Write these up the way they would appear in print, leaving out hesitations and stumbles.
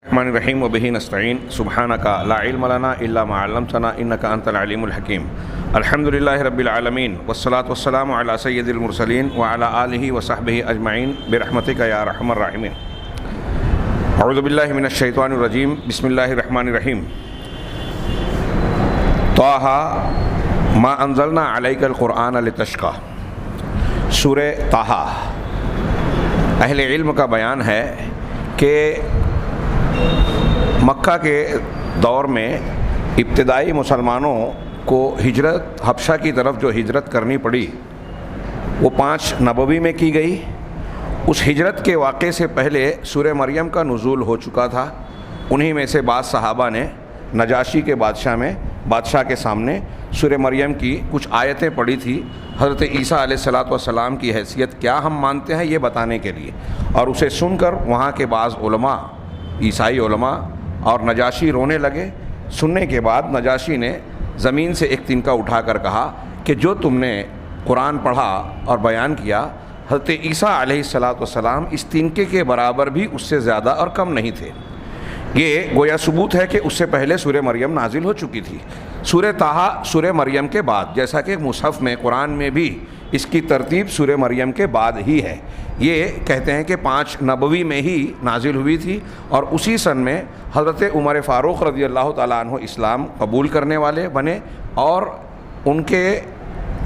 الرحمن الرحیم وبہ نستعین سبحانک لا علم لنا الا ما علمتنا انک انت العلیم الحکیم الحمدللہ رب العالمین والصلاة والسلام علی سید المرسلین وعلی آلہ وصحبہ اجمعین برحمتک یا ارحم الراحمین۔ اعوذ باللہ من الشیطان الرجیم، بسم اللہ الرحمن الرحیم۔ طٰہٰ ما انزلنا علیک القرآن لتشقیٰ، سورہ طٰہٰ۔ اہل علم کا بیان ہے کہ مکہ کے دور میں ابتدائی مسلمانوں کو ہجرت حبشہ کی طرف جو ہجرت کرنی پڑی وہ 5 نبوی میں کی گئی۔ اس ہجرت کے واقعے سے پہلے سورہ مریم کا نزول ہو چکا تھا۔ انہی میں سے بعض صحابہ نے نجاشی کے بادشاہ کے سامنے سورہ مریم کی کچھ آیتیں پڑھی تھی، حضرت عیسیٰ علیہ الصلوۃ والسلام کی حیثیت کیا ہم مانتے ہیں یہ بتانے کے لیے، اور اسے سن کر وہاں کے بعض علماء، عیسائی علماء اور نجاشی رونے لگے۔ سننے کے بعد نجاشی نے زمین سے ایک تنکا اٹھا کر کہا کہ جو تم نے قرآن پڑھا اور بیان کیا، حضرت عیسیٰ علیہ الصلوۃ والسلام اس تنکے کے برابر بھی اس سے زیادہ اور کم نہیں تھے۔ یہ گویا ثبوت ہے کہ اس سے پہلے سورہ مریم نازل ہو چکی تھی۔ سورہ طٰہٰ سورہ مریم کے بعد، جیسا کہ مصحف میں قرآن میں بھی اس کی ترتیب سورہ مریم کے بعد ہی ہے۔ یہ کہتے ہیں کہ 5 نبوی میں ہی نازل ہوئی تھی، اور اسی سن میں حضرت عمر فاروق رضی اللہ تعالیٰ عنہ اسلام قبول کرنے والے بنے، اور ان کے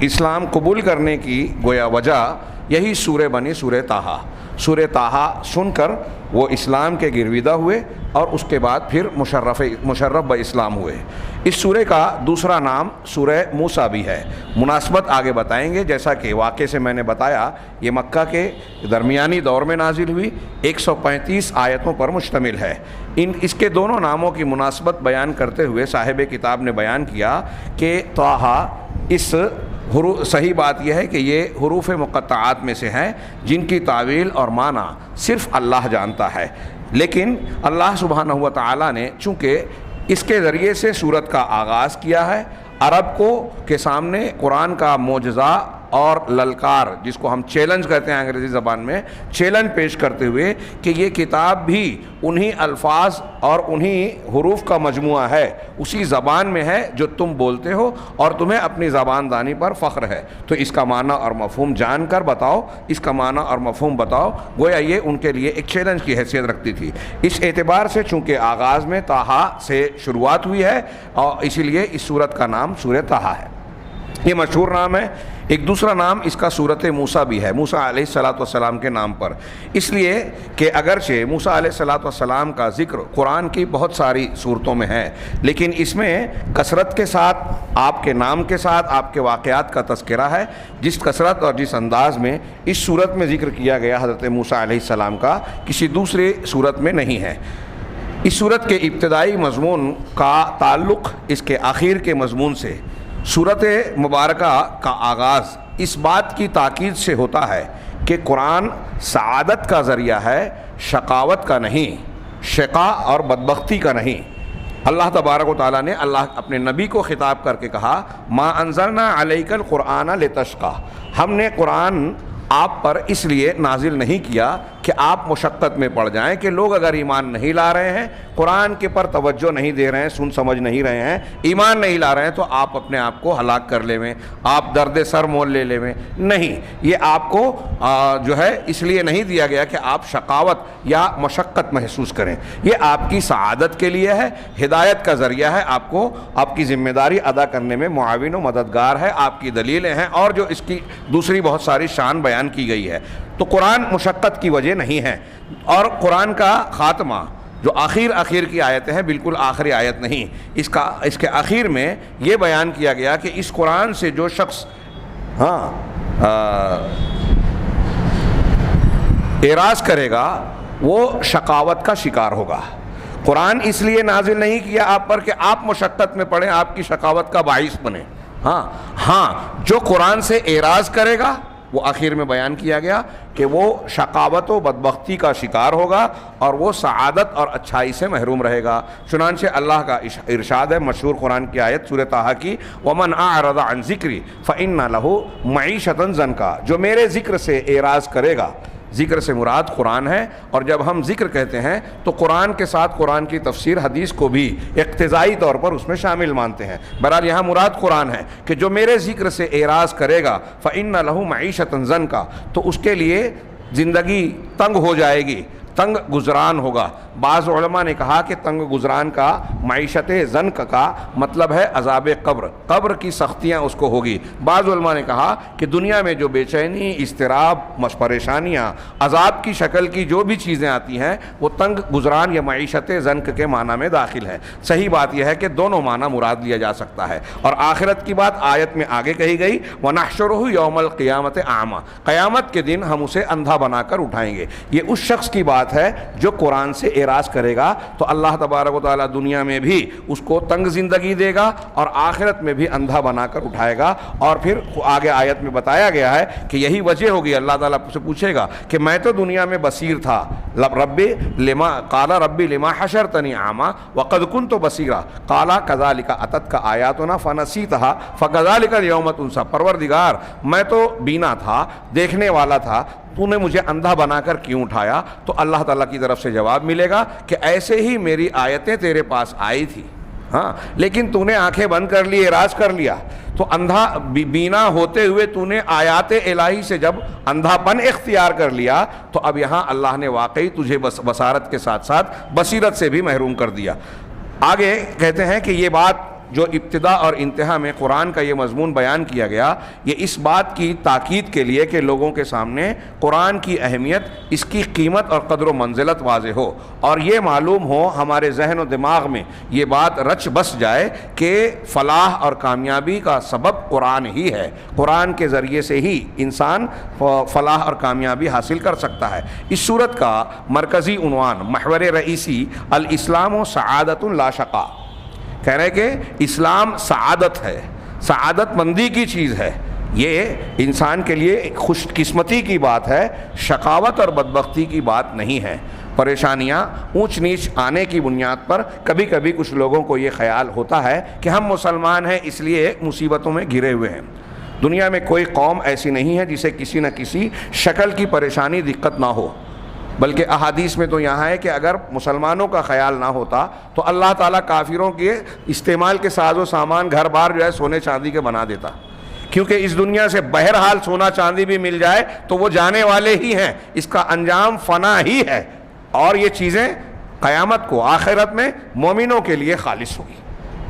اسلام قبول کرنے کی گویا وجہ یہی سورہ بنی، سورہ طٰہٰ۔ سورہ طٰہٰ سن کر وہ اسلام کے گرویدہ ہوئے، اور اس کے بعد پھر مشرف باسلام ہوئے۔ اس سورہ کا دوسرا نام سورہ موسیٰ بھی ہے۔ مناسبت آگے بتائیں گے۔ جیسا کہ واقعے سے میں نے بتایا، یہ مکہ کے درمیانی دور میں نازل ہوئی، 135 آیتوں پر مشتمل ہے۔ اس کے دونوں ناموں کی مناسبت بیان کرتے ہوئے صاحب کتاب نے بیان کیا کہ طٰہٰ، اس صحیح بات یہ ہے کہ یہ حروف مقطعات میں سے ہیں جن کی تعویل اور معنی صرف اللہ جانتا ہے، لیکن اللہ سبحانہ و تعالیٰ نے چونکہ اس کے ذریعے سے سورت کا آغاز کیا ہے، عرب کو کے سامنے قرآن کا معجزہ اور للکار، جس کو ہم چیلنج کہتے ہیں انگریزی زبان میں، چیلنج پیش کرتے ہوئے کہ یہ کتاب بھی انہی الفاظ اور انہی حروف کا مجموعہ ہے، اسی زبان میں ہے جو تم بولتے ہو، اور تمہیں اپنی زبان دانی پر فخر ہے، تو اس کا معنی اور مفہوم جان کر بتاؤ، اس کا معنی اور مفہوم بتاؤ۔ گویا یہ ان کے لیے ایک چیلنج کی حیثیت رکھتی تھی۔ اس اعتبار سے چونکہ آغاز میں طٰہٰ سے شروعات ہوئی ہے، اور اسی لیے اس سورت کا نام سورہ طٰہٰ ہے۔ یہ مشہور نام ہے۔ ایک دوسرا نام اس کا سورۃ موسیٰ بھی ہے، موسیٰ علیہ الصلوۃ والسلام کے نام پر، اس لیے کہ اگرچہ موسیٰ علیہ الصلوۃ والسلام کا ذکر قرآن کی بہت ساری صورتوں میں ہے، لیکن اس میں کثرت کے ساتھ آپ کے نام کے ساتھ آپ کے واقعات کا تذکرہ ہے۔ جس کثرت اور جس انداز میں اس صورت میں ذکر کیا گیا حضرت موسیٰ علیہ السلام کا، کسی دوسری صورت میں نہیں ہے۔ اس صورت کے ابتدائی مضمون کا تعلق اس کے آخر کے مضمون سے، سورت مبارکہ کا آغاز اس بات کی تاکید سے ہوتا ہے کہ قرآن سعادت کا ذریعہ ہے، شقاوت کا نہیں، شقا اور بدبختی کا نہیں۔ اللہ تبارک و تعالیٰ نے اپنے نبی کو خطاب کر کے کہا، ما انزلنا علیک القرآن لتشقیٰ، ہم نے قرآن آپ پر اس لیے نازل نہیں کیا کہ آپ مشقت میں پڑ جائیں، کہ لوگ اگر ایمان نہیں لا رہے ہیں، قرآن کے پر توجہ نہیں دے رہے ہیں، سن سمجھ نہیں رہے ہیں، ایمان نہیں لا رہے ہیں، تو آپ اپنے آپ کو ہلاک کر لے میں، آپ درد سر مول لے لے میں نہیں۔ یہ آپ کو جو ہے اس لیے نہیں دیا گیا کہ آپ شقاوت یا مشقت محسوس کریں، یہ آپ کی سعادت کے لیے ہے، ہدایت کا ذریعہ ہے، آپ کو آپ کی ذمہ داری ادا کرنے میں معاون و مددگار ہے، آپ کی دلیلیں ہیں، اور جو اس کی دوسری بہت ساری شان بیان کی گئی ہے۔ تو قرآن مشقت کی وجہ نہیں ہے، اور قرآن کا خاتمہ جو آخر کی آیتیں ہیں بالکل آخری آیت نہیں، اس کے آخر میں یہ بیان کیا گیا کہ اس قرآن سے جو شخص اعراض کرے گا وہ شقاوت کا شکار ہوگا۔ قرآن اس لیے نازل نہیں کیا آپ پر کہ آپ مشقت میں پڑیں، آپ کی شقاوت کا باعث بنے۔ جو قرآن سے اعراض کرے گا، وہ آخر میں بیان کیا گیا کہ وہ شقاوت و بدبختی کا شکار ہوگا، اور وہ سعادت اور اچھائی سے محروم رہے گا۔ چنانچہ اللہ کا ارشاد ہے، مشہور قرآن کی آیت سورہ طٰہٰ کی، وَمَنْ أَعْرَضَ عَنْ ذِكْرِي فَإِنَّ لَهُ مَعِيشَةً ضَنْكًا، جو میرے ذکر سے اعراض کرے گا، ذکر سے مراد قرآن ہے، اور جب ہم ذکر کہتے ہیں تو قرآن کے ساتھ قرآن کی تفسیر حدیث کو بھی اقتضائی طور پر اس میں شامل مانتے ہیں۔ بہرحال یہاں مراد قرآن ہے کہ جو میرے ذکر سے اعراض کرے گا فَإِنَّ لَهُ مَعِيشَةً ضَنْكَ، تو اس کے لیے زندگی تنگ ہو جائے گی، تنگ گزران ہوگا۔ بعض علماء نے کہا کہ تنگ گزران کا معیشت ضنک کا مطلب ہے عذاب قبر، قبر کی سختیاں اس کو ہوگی۔ بعض علماء نے کہا کہ دنیا میں جو بے چینی، اضطراب، پریشانیاں، عذاب کی شکل کی جو بھی چیزیں آتی ہیں وہ تنگ گزران یا معیشت ضنک کے معنی میں داخل ہے۔ صحیح بات یہ ہے کہ دونوں معنی مراد لیا جا سکتا ہے، اور آخرت کی بات آیت میں آگے کہی گئی، وَنَحْشُرُهُ يَوْمَ الْقِيَامَةِ أَعْمَى، قیامت کے دن ہم اسے اندھا بنا کر اٹھائیں گے۔ یہ اس شخص کی بات ہے جو قرآن سے اعراض کرے گا تو اللہ تبارک و تعالیٰ دنیا میں بھی اس کو تنگ زندگی دے گا اور آخرت میں بھی اندھا بنا کر اٹھائے گا۔ اور پھر آگے آیت میں بتایا گیا ہے کہ یہی وجہ ہوگی، اللہ تعالیٰ سے پوچھے گا کہ میں تو دنیا میں بصیر تھا، قال ربی لما حشرتنی اعمیٰ وقد كنت بصیرا قال كذلك اتتك آیاتنا فنسیتها فكذلك اليوم تنسى، پروردگار میں تو بینا تھا، دیکھنے والا تھا، تو نے مجھے اندھا بنا کر کیوں اٹھایا؟ تو اللہ تعالیٰ کی طرف سے جواب ملے گا کہ ایسے ہی میری آیتیں تیرے پاس آئی تھی، ہاں، لیکن تو نے آنکھیں بند کر لی، اعراض کر لیا، تو اندھا بینا ہوتے ہوئے تو نے آیات الہی سے جب اندھا پن اختیار کر لیا تو اب یہاں اللہ نے واقعی تجھے بصارت کے ساتھ ساتھ بصیرت سے بھی محروم کر دیا۔ آگے کہتے ہیں کہ یہ بات جو ابتدا اور انتہا میں قرآن کا یہ مضمون بیان کیا گیا، یہ اس بات کی تاکید کے لیے کہ لوگوں کے سامنے قرآن کی اہمیت، اس کی قیمت اور قدر و منزلت واضح ہو، اور یہ معلوم ہو، ہمارے ذہن و دماغ میں یہ بات رچ بس جائے کہ فلاح اور کامیابی کا سبب قرآن ہی ہے، قرآن کے ذریعے سے ہی انسان فلاح اور کامیابی حاصل کر سکتا ہے۔ اس صورت کا مرکزی عنوان، محور رئیسی، الاسلام و سعادت لا شقاء، کہہ رہے کہ اسلام سعادت ہے، سعادت مندی کی چیز ہے، یہ انسان کے لیے خوش قسمتی کی بات ہے، شقاوت اور بدبختی کی بات نہیں ہے۔ پریشانیاں، اونچ نیچ آنے کی بنیاد پر کبھی کبھی کچھ لوگوں کو یہ خیال ہوتا ہے کہ ہم مسلمان ہیں اس لیے مصیبتوں میں گھرے ہوئے ہیں۔ دنیا میں کوئی قوم ایسی نہیں ہے جسے کسی نہ کسی شکل کی پریشانی، دقت نہ ہو، بلکہ احادیث میں تو یہاں ہے کہ اگر مسلمانوں کا خیال نہ ہوتا تو اللہ تعالیٰ کافروں کے استعمال کے ساز و سامان گھر بار جو ہے سونے چاندی کے بنا دیتا، کیونکہ اس دنیا سے بہرحال سونا چاندی بھی مل جائے تو وہ جانے والے ہی ہیں، اس کا انجام فنا ہی ہے، اور یہ چیزیں قیامت کو، آخرت میں مومنوں کے لیے خالص ہوگی،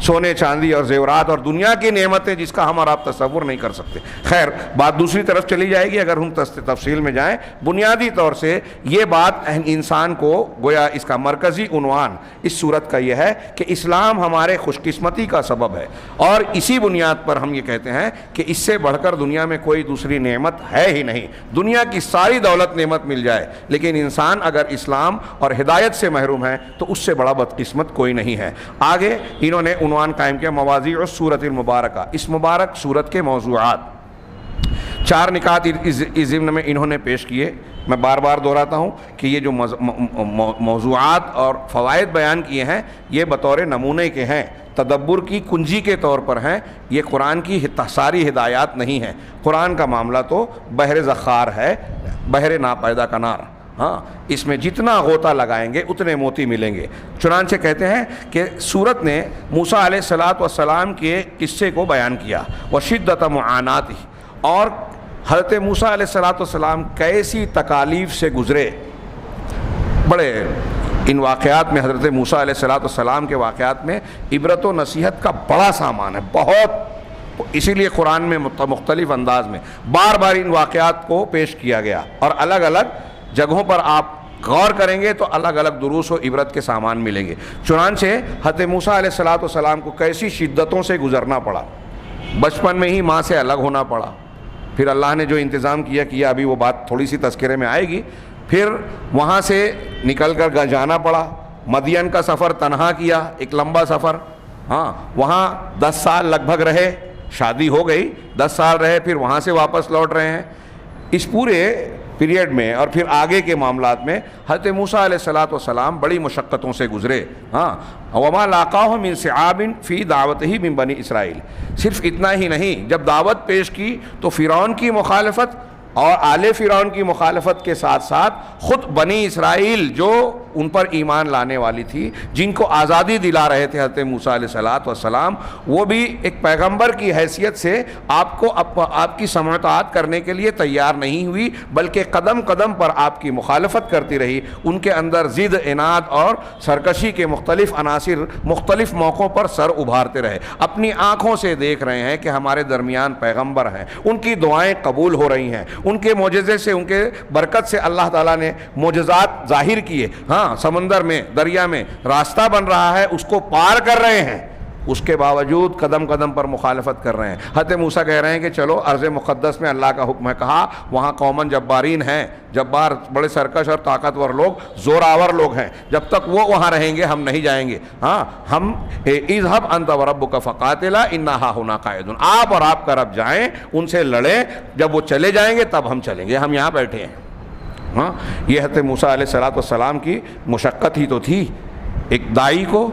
سونے چاندی اور زیورات اور دنیا کی نعمتیں جس کا ہم اور آپ تصور نہیں کر سکتے۔ خیر، بات دوسری طرف چلی جائے گی اگر ہم تفصیل میں جائیں۔ بنیادی طور سے یہ بات انسان کو گویا اس کا مرکزی عنوان اس صورت کا یہ ہے کہ اسلام ہمارے خوش قسمتی کا سبب ہے، اور اسی بنیاد پر ہم یہ کہتے ہیں کہ اس سے بڑھ کر دنیا میں کوئی دوسری نعمت ہے ہی نہیں۔ دنیا کی ساری دولت نعمت مل جائے لیکن انسان اگر اسلام اور ہدایت سے محروم ہے تو اس سے بڑا بدقسمت کوئی نہیں ہے۔ آگے انہوں نے عنوان قائم کیا، مواضیع السورۃ المبارکہ، اس مبارک سورت کے موضوعات۔ 4 نکات اس ضمن میں انہوں نے پیش کیے۔ میں بار بار دہراتا ہوں کہ یہ جو موضوعات اور فوائد بیان کیے ہیں یہ بطور نمونے کے ہیں، تدبر کی کنجی کے طور پر ہیں، یہ قرآن کی ساری ہدایات نہیں ہیں۔ قرآن کا معاملہ تو بحر ذخار ہے، بحر ناپیدا کنار، ہاں، اس میں جتنا غوطہ لگائیں گے اتنے موتی ملیں گے۔ چنانچہ کہتے ہیں کہ سورت نے موسیٰ علیہ السلام کے قصے کو بیان کیا، وشدت معاناتہ، اور حضرت موسیٰ علیہ السلام کیسی تکالیف سے گزرے۔ بڑے ان واقعات میں، حضرت موسیٰ علیہ السلام کے واقعات میں عبرت و نصیحت کا بڑا سامان ہے، بہت، اسی لیے قرآن میں مختلف انداز میں بار بار ان واقعات کو پیش کیا گیا، اور الگ الگ جگہوں پر آپ غور کریں گے تو الگ الگ دروس و عبرت کے سامان ملیں گے۔ چنانچہ حضرت موسیٰ علیہ السلام کو کیسی شدتوں سے گزرنا پڑا، بچپن میں ہی ماں سے الگ ہونا پڑا، پھر اللہ نے جو انتظام کیا ابھی وہ بات تھوڑی سی تذکرے میں آئے گی، پھر وہاں سے نکل کر جانا پڑا، مدین کا سفر تنہا کیا، ایک لمبا سفر، ہاں، وہاں 10 سال لگ بھگ رہے، شادی ہو گئی، 10 سال رہے، پھر وہاں سے واپس لوٹ رہے ہیں۔ اس پورے پیریڈ میں اور پھر آگے کے معاملات میں حضرت موسیٰ علیہ السلام بڑی مشقتوں سے گزرے، ہاں، وما لاقاہ من صعاب فی دعوتہ من بنی اسرائیل۔ صرف اتنا ہی نہیں، جب دعوت پیش کی تو فرعون کی مخالفت اور آل فرعون کی مخالفت کے ساتھ ساتھ خود بنی اسرائیل جو ان پر ایمان لانے والی تھی، جن کو آزادی دلا رہے تھے حضرت موسیٰ علیہ السلام، وہ بھی ایک پیغمبر کی حیثیت سے آپ کو آپ کی سمع و اطاعت کرنے کے لیے تیار نہیں ہوئی، بلکہ قدم قدم پر آپ کی مخالفت کرتی رہی۔ ان کے اندر ضد، عناد اور سرکشی کے مختلف عناصر مختلف موقعوں پر سر ابھارتے رہے۔ اپنی آنکھوں سے دیکھ رہے ہیں کہ ہمارے درمیان پیغمبر ہیں، ان کی دعائیں قبول ہو رہی ہیں، ان کے معجزے سے، ان کے برکت سے اللہ تعالیٰ نے معجزات ظاہر کیے، ہاں سمندر میں، دریا میں راستہ بن رہا ہے، اس کو پار کر رہے ہیں، اس کے باوجود قدم قدم پر مخالفت کر رہے ہیں۔ حضرت موسیٰ کہہ رہے ہیں کہ چلو ارض مقدس میں اللہ کا حکم ہے، کہا وہاں قومن جبارین ہیں، جبار بڑے سرکش اور طاقتور لوگ، زوراور لوگ ہیں، جب تک وہ وہاں رہیں گے ہم نہیں جائیں گے۔ ہاں ہم اذهب انت وربک فقاتلا انا ہاہنا قاعدون، آپ اور آپ کا رب جائیں، ان سے لڑیں، جب وہ چلے جائیں گے تب ہم چلیں گے، ہم یہاں بیٹھے ہیں۔ ہاں یہ حضرت موسیٰ علیہ السلام کی مشقت ہی تو تھی۔ ایک داعی کو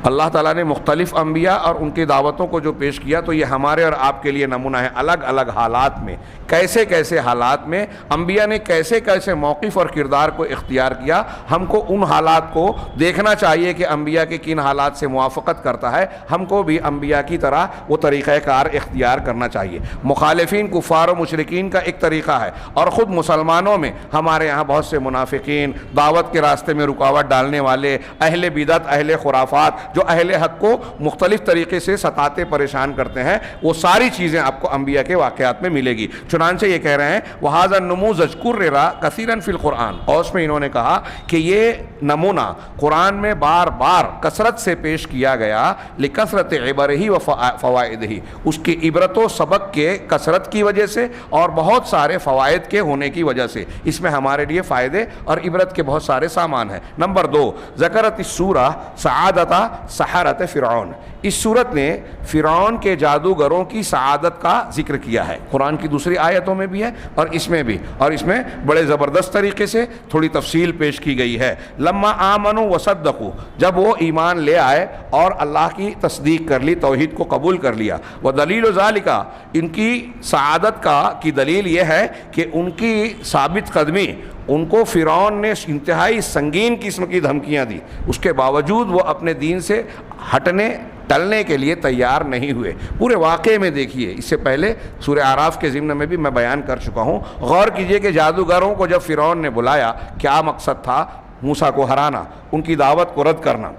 اللہ تعالیٰ نے مختلف انبیاء اور ان کی دعوتوں کو جو پیش کیا، تو یہ ہمارے اور آپ کے لیے نمونہ ہے۔ الگ الگ حالات میں، کیسے کیسے حالات میں انبیاء نے کیسے کیسے موقف اور کردار کو اختیار کیا، ہم کو ان حالات کو دیکھنا چاہیے کہ انبیاء کے کن حالات سے موافقت کرتا ہے، ہم کو بھی انبیاء کی طرح وہ طریقہ کار اختیار کرنا چاہیے۔ مخالفین، کفار و مشرکین کا ایک طریقہ ہے، اور خود مسلمانوں میں ہمارے یہاں بہت سے منافقین، دعوت کے راستے میں رکاوٹ ڈالنے والے، اہل بدعت، اہل خرافات، جو اہل حق کو مختلف طریقے سے ستاتے پریشان کرتے ہیں، وہ ساری چیزیں آپ کو انبیاء کے واقعات میں ملے گی۔ چنانچہ یہ کہہ رہے ہیں وَهَذَا النُّمُوذَجُ كُرِّرَ كَثِيرًا فِي الْقُرْآنِ، اور اس میں انہوں نے کہا کہ یہ نمونہ قرآن میں بار بار کثرت سے پیش کیا گیا، لِكَثْرَةِ عِبَرِهِ وَفَوَائِدِهِ، اس کی عبرت و سبق کے کثرت کی وجہ سے اور بہت سارے فوائد کے ہونے کی وجہ سے، اس میں ہمارے لیے فائدے اور عبرت کے بہت سارے سامان ہیں۔ نمبر 2، ذکرت السورہ سعادت سحرۃ فرعون، اس صورت نے فرعون کے جادوگروں کی سعادت کا ذکر کیا ہے، قرآن کی دوسری آیتوں میں بھی ہے اور اس میں بھی، اور اس میں بڑے زبردست طریقے سے تھوڑی تفصیل پیش کی گئی ہے۔ لما آمنوا وصدقوا، جب وہ ایمان لے آئے اور اللہ کی تصدیق کر لی، توحید کو قبول کر لیا۔ ودلیل ذالک، ان کی سعادت کی دلیل یہ ہے کہ ان کی ثابت قدمی، ان کو فرعون نے انتہائی سنگین قسم کی دھمکیاں دی، اس کے باوجود وہ اپنے دین سے ہٹنے ٹلنے کے لیے تیار نہیں ہوئے۔ پورے واقعے میں دیکھیے، اس سے پہلے سورہ اعراف کے ضمن میں بھی میں بیان کر چکا ہوں، غور کیجئے کہ جادوگروں کو جب فرعون نے بلایا، کیا مقصد تھا؟ موسیٰ کو ہرانا، ان کی دعوت کو رد کرنا۔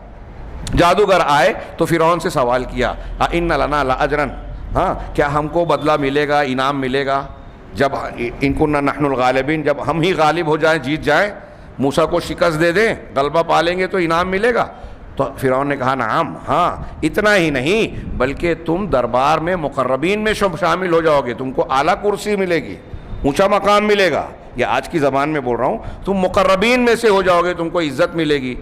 جادوگر آئے تو فرعون سے سوال کیا اِنَّ لَنَا لَأَجْرًا، ہاں کیا ہم کو بدلہ ملے گا، انعام ملے گا؟ جب ان كُنَّا نَحْنُ الْغَالِبِينَ، جب ہم ہی غالب ہو جائیں، جیت جائیں، موسیٰ کو شکست دے دیں، غلبہ پالیں گے تو انعام ملے گا؟ تو فرعون نے کہا نعم، ہاں، اتنا ہی نہیں بلکہ تم دربار میں مقربین میں شامل ہو جاؤ گے، تم کو اعلیٰ کرسی ملے گی، اونچا مقام ملے گا۔ یہ آج کی زبان میں بول رہا ہوں، تم مقربین میں سے ہو جاؤ گے، تم کو عزت ملے گی۔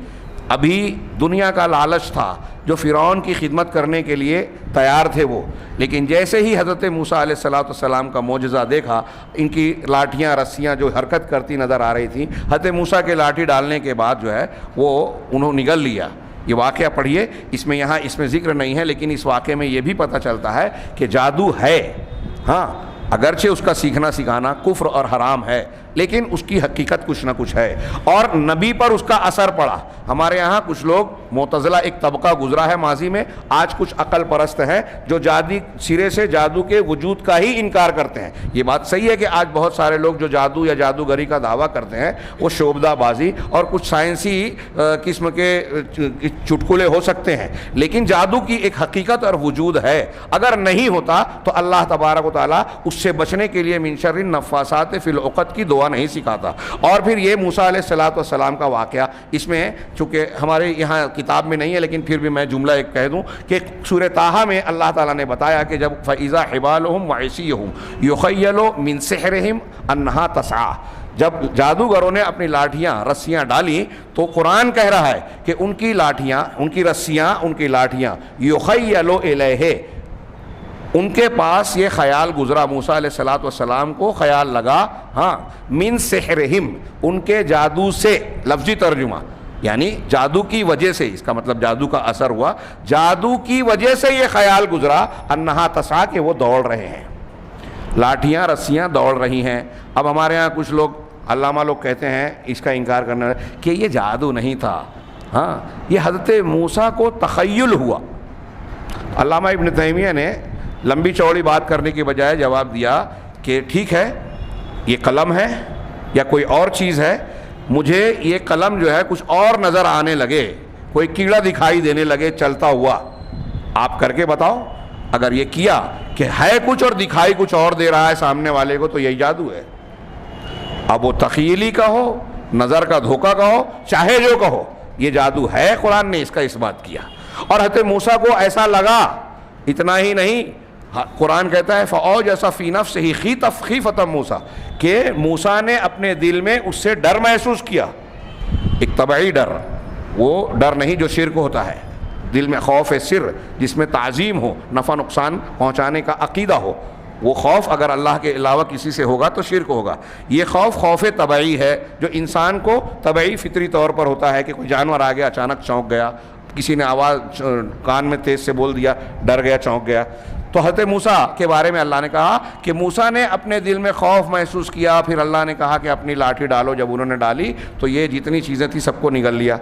ابھی دنیا کا لالچ تھا جو فرعون کی خدمت کرنے کے لیے تیار تھے وہ، لیکن جیسے ہی حضرت موسیٰ علیہ السلام کا معجزہ دیکھا، ان کی لاٹھیاں رسیاں جو حرکت کرتی نظر آ رہی تھیں، حضرت موسیٰ کے لاٹھی ڈالنے کے بعد جو ہے وہ انہوں نگل لیا۔ یہ واقعہ پڑھیے، اس میں ذکر نہیں ہے، لیکن اس واقعے میں یہ بھی پتہ چلتا ہے کہ جادو ہے، ہاں اگرچہ اس کا سیکھنا سکھانا کفر اور حرام ہے، لیکن اس کی حقیقت کچھ نہ کچھ ہے، اور نبی پر اس کا اثر پڑا۔ ہمارے یہاں کچھ لوگ، معتزلہ ایک طبقہ گزرا ہے ماضی میں، آج کچھ عقل پرست ہیں جو سرے سے جادو کے وجود کا ہی انکار کرتے ہیں۔ یہ بات صحیح ہے کہ آج بہت سارے لوگ جو جادو یا جادوگری کا دعویٰ کرتے ہیں وہ شعبدہ بازی اور کچھ سائنسی قسم کے چٹکلے ہو سکتے ہیں، لیکن جادو کی ایک حقیقت اور وجود ہے۔ اگر نہیں ہوتا تو اللہ تبارک و تعالیٰ اس سے بچنے کے لیے من شر النفاثات فی العقد کی دعا نہیں سکھاتا۔ اور پھر یہ موسیٰ علیہ السلام کا واقعہ، اس میں چونکہ ہمارے یہاں کتاب میں نہیں ہے لیکن پھر بھی میں جملہ ایک کہہ دوں کہ سورہ طٰہٰ میں اللہ تعالیٰ نے بتایا کہ جب فَإِذَا حِبَالُهُمْ وَعِصِيُّهُمْ يُخَيَّلُ مِنْ سِحْرِهِمْ أَنَّهَا تَسْعَىٰ، جب جادوگروں نے اپنی لاٹھیاں رسیاں ڈالی تو قرآن کہہ رہا ہے کہ ان کی لاٹھیاں، ان کی رسیاں، ان کی لاٹھیاں يُخَيَّلُ إِلَيْهِ، ان کے پاس یہ خیال گزرا، موسیٰ علیہ السلام کو خیال لگا، ہاں من سحرہم، ان کے جادو سے، لفظی ترجمہ یعنی جادو کی وجہ سے، اس کا مطلب جادو کا اثر ہوا، جادو کی وجہ سے یہ خیال گزرا انہا تسعیٰ، کہ وہ دوڑ رہے ہیں۔ لاٹھیاں رسیاں دوڑ رہی ہیں. اب ہمارے ہاں کچھ لوگ علامہ لوگ کہتے ہیں اس کا انکار کرنے والے کہ یہ جادو نہیں تھا, ہاں یہ حضرت موسیٰ کو تخیل ہوا. علامہ ابن تیمیہ نے لمبی چوڑی بات کرنے کی بجائے جواب دیا کہ ٹھیک ہے یہ قلم ہے یا کوئی اور چیز ہے, مجھے یہ قلم جو ہے کچھ اور نظر آنے لگے, کوئی کیڑا دکھائی دینے لگے چلتا ہوا, آپ کر کے بتاؤ. اگر یہ کیا کہ ہے کچھ اور دکھائی کچھ اور دے رہا ہے سامنے والے کو تو یہی جادو ہے. اب وہ تخیلی کا ہو, نظر کا دھوکہ کا ہو, چاہے جو کہو, یہ جادو ہے. قرآن نے اس کا اس بات کیا. اور حضرت موسیٰ کو ایسا لگا. اتنا ہی نہیں, قرآن کہتا ہے فَأَوْجَسَ فِي نَفْسِهِ خِيفَةً موسیٰ, کہ موسیٰ نے اپنے دل میں اس سے ڈر محسوس کیا. ایک طبعی ڈر, وہ ڈر نہیں جو شرک ہوتا ہے. دل میں خوف سر جس میں تعظیم ہو, نفع نقصان پہنچانے کا عقیدہ ہو, وہ خوف اگر اللہ کے علاوہ کسی سے ہوگا تو شرک ہوگا. یہ خوف طبعی ہے جو انسان کو طبعی فطری طور پر ہوتا ہے کہ کوئی جانور آ گیا اچانک چونک گیا, کسی نے آواز کان میں تیز سے بول دیا, ڈر گیا چونک گیا. تو حضرت موسیٰ کے بارے میں اللہ نے کہا کہ موسیٰ نے اپنے دل میں خوف محسوس کیا, پھر اللہ نے کہا کہ اپنی لاٹھی ڈالو. جب انہوں نے ڈالی تو یہ جتنی چیزیں تھیں سب کو نگل لیا.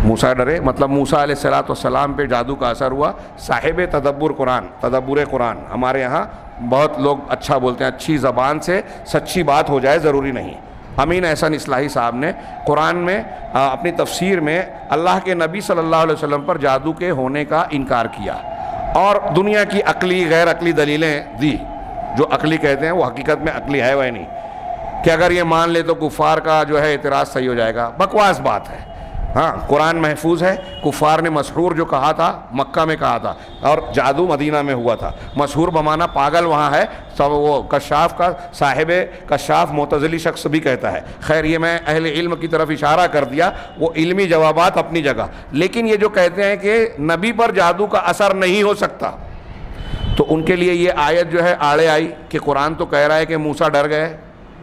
موسیٰ ڈرے, مطلب موسیٰ علیہ السلام پہ جادو کا اثر ہوا. صاحب تدبر قرآن ہمارے یہاں بہت لوگ اچھا بولتے ہیں, اچھی زبان سے سچی بات ہو جائے ضروری نہیں. امین احسن اصلاحی صاحب نے قرآن میں اپنی تفسیر میں اللہ کے نبی صلی اللہ علیہ وسلم پر جادو کے ہونے کا انکار کیا اور دنیا کی عقلی غیر عقلی دلیلیں دی. جو عقلی کہتے ہیں وہ حقیقت میں عقلی ہے وہ نہیں, کہ اگر یہ مان لے تو کفار کا جو ہے اعتراض صحیح ہو جائے گا. بکواس بات ہے. ہاں قرآن محفوظ ہے. کفار نے مسحور جو کہا تھا مکہ میں کہا تھا, اور جادو مدینہ میں ہوا تھا. مسحور بمانا پاگل وہاں ہے, سب وہ کشاف کا صاحب کشاف معتزلی شخص بھی کہتا ہے. خیر یہ میں اہل علم کی طرف اشارہ کر دیا, وہ علمی جوابات اپنی جگہ. لیکن یہ جو کہتے ہیں کہ نبی پر جادو کا اثر نہیں ہو سکتا, تو ان کے لیے یہ آیت جو ہے آڑے آئی کہ قرآن تو کہہ رہا ہے کہ موسیٰ ڈر گئے.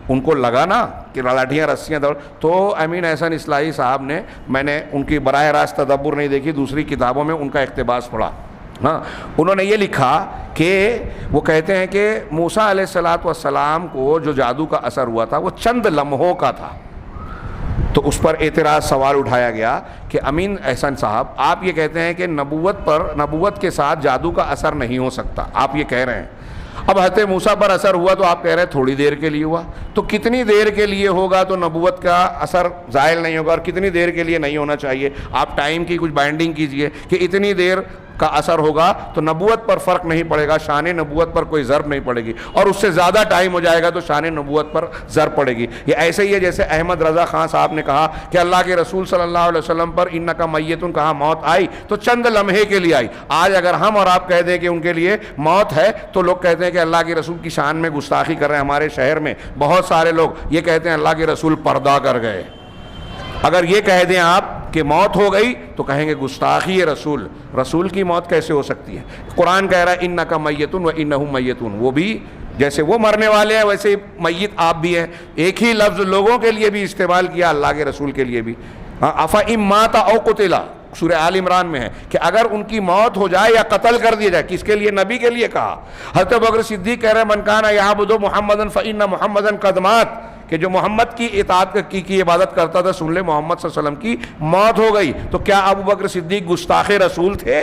ان کو لگا نا کہ لاٹھیاں رسیاں دوڑ. تو امین احسن اصلاحی صاحب نے, میں نے ان کی براہ راست تدبر نہیں دیکھی, دوسری کتابوں میں ان کا اقتباس پڑھا. ہاں انہوں نے یہ لکھا کہ وہ کہتے ہیں کہ موسیٰ علیہ السلام کو جو جادو کا اثر ہوا تھا وہ چند لمحوں کا تھا. تو اس پر اعتراض سوال اٹھایا گیا کہ امین احسن صاحب آپ یہ کہتے ہیں کہ نبوت کے ساتھ جادو کا اثر نہیں ہو سکتا, آپ یہ کہہ رہے ہیں. اب حضرت موسیٰ پر اثر ہوا تو آپ کہہ رہے ہیں تھوڑی دیر کے لیے ہوا, تو کتنی دیر کے لیے ہوگا تو نبوت کا اثر زائل نہیں ہوگا, اور کتنی دیر کے لیے نہیں ہونا چاہیے. آپ ٹائم کی کچھ بائنڈنگ کیجئے کہ اتنی دیر کا اثر ہوگا تو نبوت پر فرق نہیں پڑے گا, شان نبوت پر کوئی ضرب نہیں پڑے گی, اور اس سے زیادہ ٹائم ہو جائے گا تو شان نبوت پر ضرب پڑے گی. یہ ایسے ہی ہے جیسے احمد رضا خان صاحب نے کہا کہ اللہ کے رسول صلی اللہ علیہ وسلم پر انکا میتن کہا موت آئی تو چند لمحے کے لیے آئی. آج اگر ہم اور آپ کہہ دیں کہ ان کے لیے موت ہے تو لوگ کہتے ہیں کہ اللہ کے رسول کی شان میں گستاخی کر رہے ہیں. ہمارے شہر میں بہت سارے لوگ یہ کہتے ہیں اللہ کے رسول پردہ کر گئے. اگر یہ کہہ دیں آپ کہ موت ہو گئی تو کہیں گے گستاخی رسول. رسول کی موت کیسے ہو سکتی ہے؟ قرآن کہہ رہا ہے انکا میتون و انہم میتون, وہ بھی جیسے وہ مرنے والے ہیں ویسے میت آپ بھی ہیں. ایک ہی لفظ لوگوں کے لیے بھی استعمال کیا, اللہ کے رسول کے لیے بھی. افإن مات او قتل سورہ آل عمران میں ہے کہ اگر ان کی موت ہو جائے یا قتل کر دیا جائے. کس کے لیے؟ نبی کے لیے کہا. حضرت ابوبکر صدیق کہہ رہے ہیں من کان یعبد محمدا فإن محمدا قد مات, کہ جو محمد کی اطاعت کی عبادت کرتا تھا سن لے محمد صلی اللہ علیہ وسلم کی موت ہو گئی. تو کیا ابوبکر صدیق گستاخ رسول تھے؟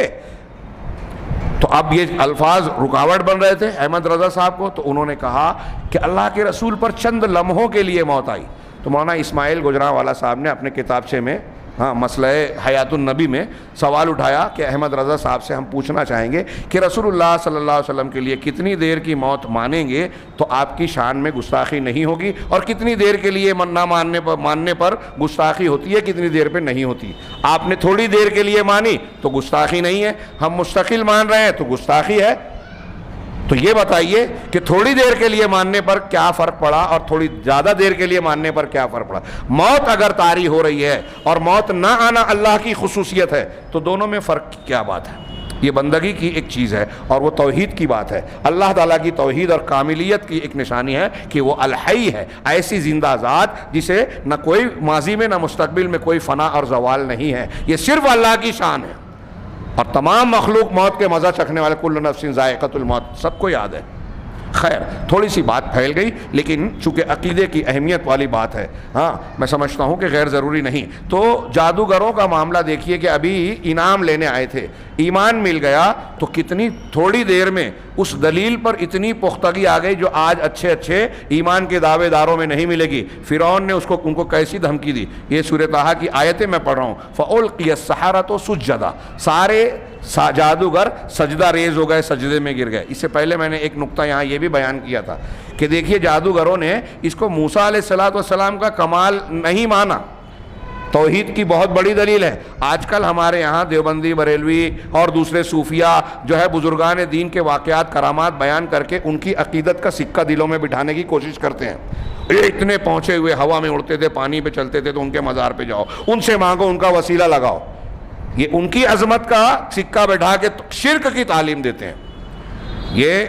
تو اب یہ الفاظ رکاوٹ بن رہے تھے احمد رضا صاحب کو. تو انہوں نے کہا کہ اللہ کے رسول پر چند لمحوں کے لیے موت آئی. تو مولانا اسماعیل گجرانوالا صاحب نے اپنے کتابچے میں مسئلہ حیات النبی میں سوال اٹھایا کہ احمد رضا صاحب سے ہم پوچھنا چاہیں گے کہ رسول اللہ صلی اللہ علیہ وسلم کے لیے کتنی دیر کی موت مانیں گے تو آپ کی شان میں گستاخی نہیں ہوگی, اور کتنی دیر کے لیے نہ ماننے پر گستاخی ہوتی ہے, کتنی دیر پہ نہیں ہوتی. آپ نے تھوڑی دیر کے لیے مانی تو گستاخی نہیں ہے, ہم مستقل مان رہے ہیں تو گستاخی ہے. تو یہ بتائیے کہ تھوڑی دیر کے لیے ماننے پر کیا فرق پڑا اور تھوڑی زیادہ دیر کے لیے ماننے پر کیا فرق پڑا؟ موت اگر طاری ہو رہی ہے اور موت نہ آنا اللہ کی خصوصیت ہے تو دونوں میں فرق کیا بات ہے؟ یہ بندگی کی ایک چیز ہے اور وہ توحید کی بات ہے. اللہ تعالیٰ کی توحید اور کاملیت کی ایک نشانی ہے کہ وہ الحی ہے, ایسی زندہ ذات جسے نہ کوئی ماضی میں نہ مستقبل میں کوئی فنا اور زوال نہیں ہے. یہ صرف اللہ کی شان ہے. اور تمام مخلوق موت کے مزہ چکھنے والے، کل نفس ذائقۃ الموت، سب کو یاد ہے۔ خیر تھوڑی سی بات پھیل گئی، لیکن چونکہ عقیدے کی اہمیت والی بات ہے، ہاں میں سمجھتا ہوں کہ غیر ضروری نہیں۔ تو جادوگروں کا معاملہ دیکھیے کہ ابھی انعام لینے آئے تھے، ایمان مل گیا تو کتنی تھوڑی دیر میں اس دلیل پر اتنی پختگی آ گئی جو آج اچھے اچھے ایمان کے دعوے داروں میں نہیں ملے گی۔ فرعون نے ان کو کیسی دھمکی دی، یہ سورہ طٰہٰ کی آیتیں میں پڑھ رہا ہوں۔ فَأُلْقِيَ السَّحَرَةُ سُجَّدًا، سارے جادوگر سجدہ ریز ہو گئے، سجدے میں گر گئے۔ اس سے پہلے میں نے ایک نقطہ یہاں یہ بھی بیان کیا تھا کہ دیکھیے جادوگروں نے اس کو موسیٰ علیہ السلام کا کمال نہیں مانا، توحید کی بہت بڑی دلیل ہے۔ آج کل ہمارے یہاں دیوبندی، بریلوی اور دوسرے صوفیہ جو ہے بزرگان دین کے واقعات، کرامات بیان کر کے ان کی عقیدت کا سکہ دلوں میں بٹھانے کی کوشش کرتے ہیں۔ یہ اتنے پہنچے ہوئے، ہوا میں اڑتے تھے، پانی پہ چلتے تھے، تو ان کے مزار پہ جاؤ، ان سے مانگو، ان کا وسیلہ لگاؤ۔ یہ ان کی عظمت کا سکہ بٹھا کے شرک کی تعلیم دیتے ہیں۔ یہ